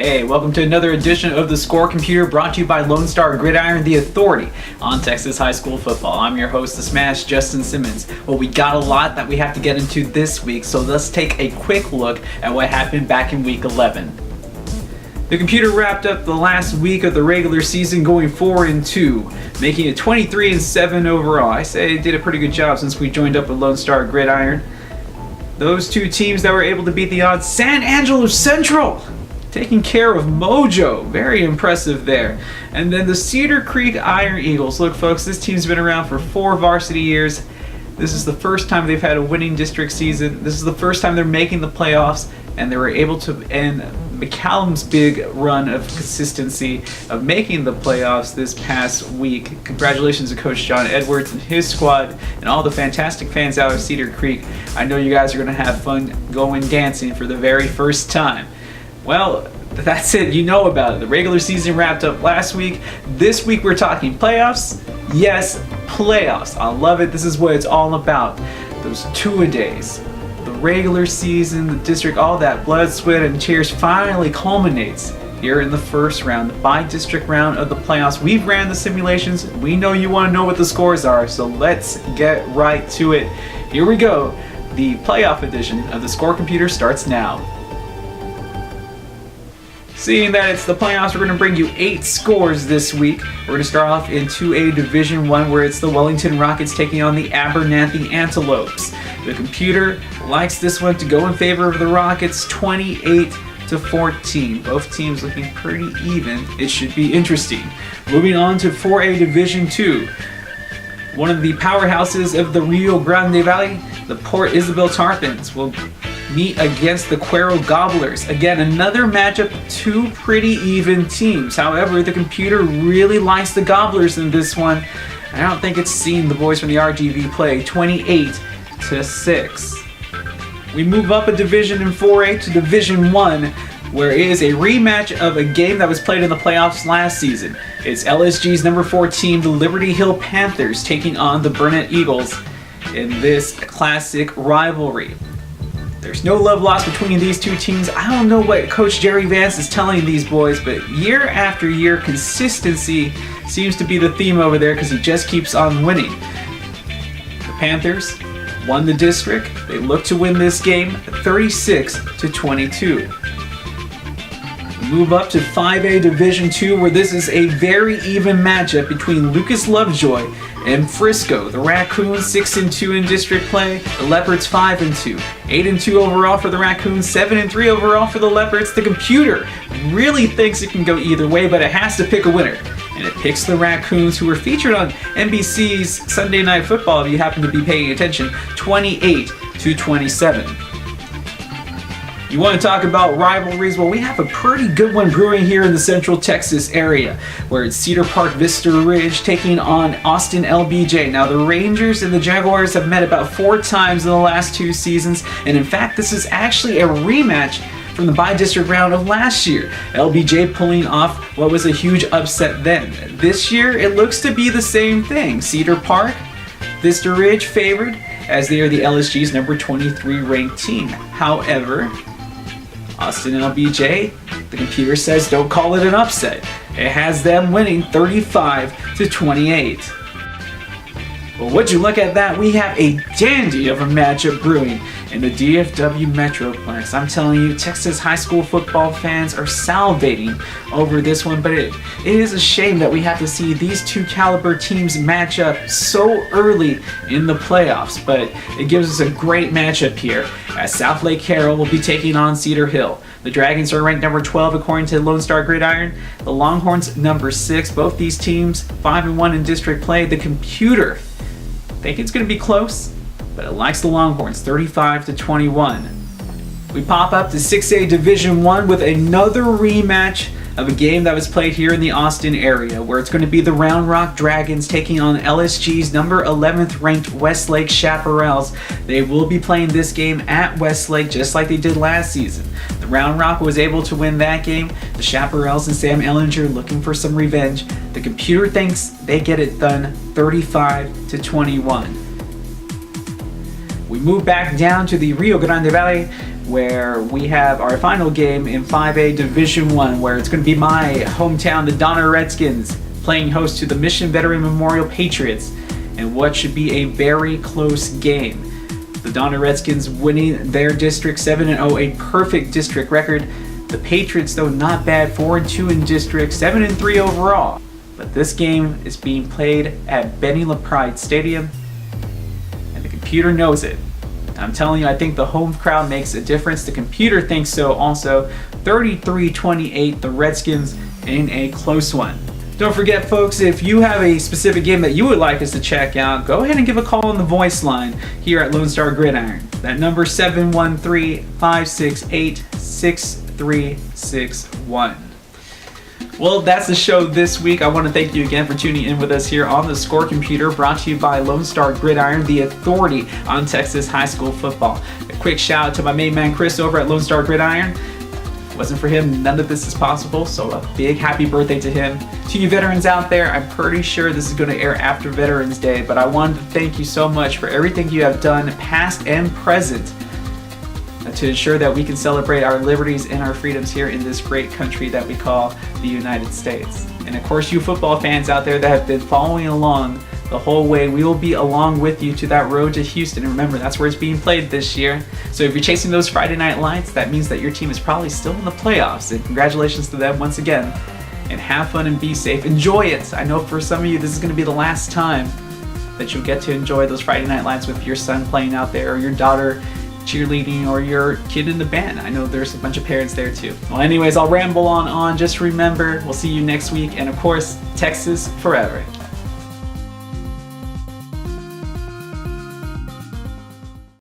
Hey, welcome to another edition of the Score Computer, brought to you by Lone Star Gridiron, the authority on Texas high school football. I'm your host, the Smash, Justin Simmons. Well, we got a lot that we have to get into this week, so let's take a quick look at what happened back in week 11. The computer wrapped up the last week of the regular season going 4-2, making it 23-7 overall. I say it did a pretty good job since we joined up with Lone Star Gridiron. Those two teams that were able to beat the odds, San Angelo Central, taking care of Mojo. Very impressive there. And then the Cedar Creek Iron Eagles. Look, folks, this team's been around for 4 varsity years. This is the first time they've had a winning district season. This is the first time they're making the playoffs, and they were able to end McCallum's big run of consistency of making the playoffs this past week. Congratulations to Coach John Edwards and his squad and all the fantastic fans out of Cedar Creek. I know you guys are going to have fun going dancing for the very first time. Well, that's it. You know about it. The regular season wrapped up last week. This week we're talking playoffs. Yes, playoffs. I love it. This is what it's all about. Those two-a-days. The regular season, the district, all that blood, sweat, and tears finally culminates here in the first round, the by-district round of the playoffs. We've ran the simulations. We know you want to know what the scores are, so let's get right to it. Here we go. The playoff edition of the Score Computer starts now. Seeing that it's the playoffs, we're going to bring you 8 scores this week. We're going to start off in 2A Division 1, where it's the Wellington Rockets taking on the Abernathy Antelopes. The computer likes this one to go in favor of the Rockets, 28-14. Both teams looking pretty even. It should be interesting. Moving on to 4A Division 2. One of the powerhouses of the Rio Grande Valley, the Port Isabel Tarpons, will meet against the Cuero Gobblers. Again, another matchup, 2 pretty even teams. However, the computer really likes the Gobblers in this one. I don't think it's seen the boys from the RGV play, 28-6. We move up a division in 4A to Division 1, where it is a rematch of a game that was played in the playoffs last season. It's LSG's number 4 team, the Liberty Hill Panthers, taking on the Burnett Eagles in this classic rivalry. There's no love lost between these two teams. I don't know what Coach Jerry Vance is telling these boys, but year after year, consistency seems to be the theme over there because he just keeps on winning. The Panthers won the district. They look to win this game 36-22. Move up to 5A Division 2, where this is a very even matchup between Lucas Lovejoy and Frisco. The Raccoons 6-2 in district play, the Leopards 5-2. 8-2 overall for the Raccoons, 7-3 overall for the Leopards. The computer really thinks it can go either way, but it has to pick a winner. And it picks the Raccoons, who were featured on NBC's Sunday Night Football, if you happen to be paying attention, 28-27. You want to talk about rivalries? Well, we have a pretty good one brewing here in the Central Texas area, where it's Cedar Park Vista Ridge taking on Austin LBJ. Now, the Rangers and the Jaguars have met about 4 times in the last 2 seasons, and in fact, this is actually a rematch from the by-district round of last year. LBJ pulling off what was a huge upset then. This year, it looks to be the same thing. Cedar Park, Vista Ridge favored, as they are the LSG's number 23 ranked team. However, Austin LBJ, the computer says don't call it an upset. It has them winning 35-28. Well, would you look at that? We have a dandy of a matchup brewing in the DFW Metroplex. I'm telling you, Texas high school football fans are salivating over this one, but it is a shame that we have to see these 2 caliber teams match up so early in the playoffs, but it gives us a great matchup here, as South Lake Carroll will be taking on Cedar Hill. The Dragons are ranked number 12 according to Lone Star Gridiron. The Longhorns number 6. Both these teams 5-1 in district play. The computer, I think it's going to be close, but it likes the Longhorns 35-21. We pop up to 6A Division 1 with another rematch of a game that was played here in the Austin area, where it's going to be the Round Rock Dragons taking on LSG's number 11th ranked Westlake Chaparrals. They will be playing this game at Westlake just like they did last season. The Round Rock was able to win that game. The Chaparrals and Sam Ellinger looking for some revenge. The computer thinks they get it done 35-21. We move back down to the Rio Grande Valley where we have our final game in 5A Division I, where it's going to be my hometown, the Donner Redskins, playing host to the Mission Veteran Memorial Patriots, and what should be a very close game. The Donner Redskins winning their district 7-0, a perfect district record. The Patriots, though, not bad, 4-2 in district, 7-3 overall. But this game is being played at Benny LaPride Stadium, and the computer knows it. I'm telling you, I think the home crowd makes a difference. The computer thinks so also. 33-28, the Redskins in a close one. Don't forget, folks, if you have a specific game that you would like us to check out, go ahead and give a call on the voice line here at Lone Star Gridiron. That number 713-568-6361. Well, that's the show this week. I want to thank you again for tuning in with us here on the Score Computer, brought to you by Lone Star Gridiron, the authority on Texas high school football. A quick shout out to my main man Chris over at Lone Star Gridiron. If it wasn't for him, none of this is possible, so a big happy birthday to him. To you veterans out there, I'm pretty sure this is going to air after Veterans Day, but I wanted to thank you so much for everything you have done, past and present, to ensure that we can celebrate our liberties and our freedoms here in this great country that we call the United States. And of course, you football fans out there that have been following along the whole way, we will be along with you to that road to Houston. And remember, that's where it's being played this year. So if you're chasing those Friday night lights, that means that your team is probably still in the playoffs. And congratulations to them once again. And have fun and be safe. Enjoy it. I know for some of you, this is going to be the last time that you'll get to enjoy those Friday night lights with your son playing out there, or your daughter cheerleading, or your kid in the band. I know there's a bunch of parents there too. Well, anyways, I'll ramble on. Just remember, we'll see you next week. And of course, Texas forever.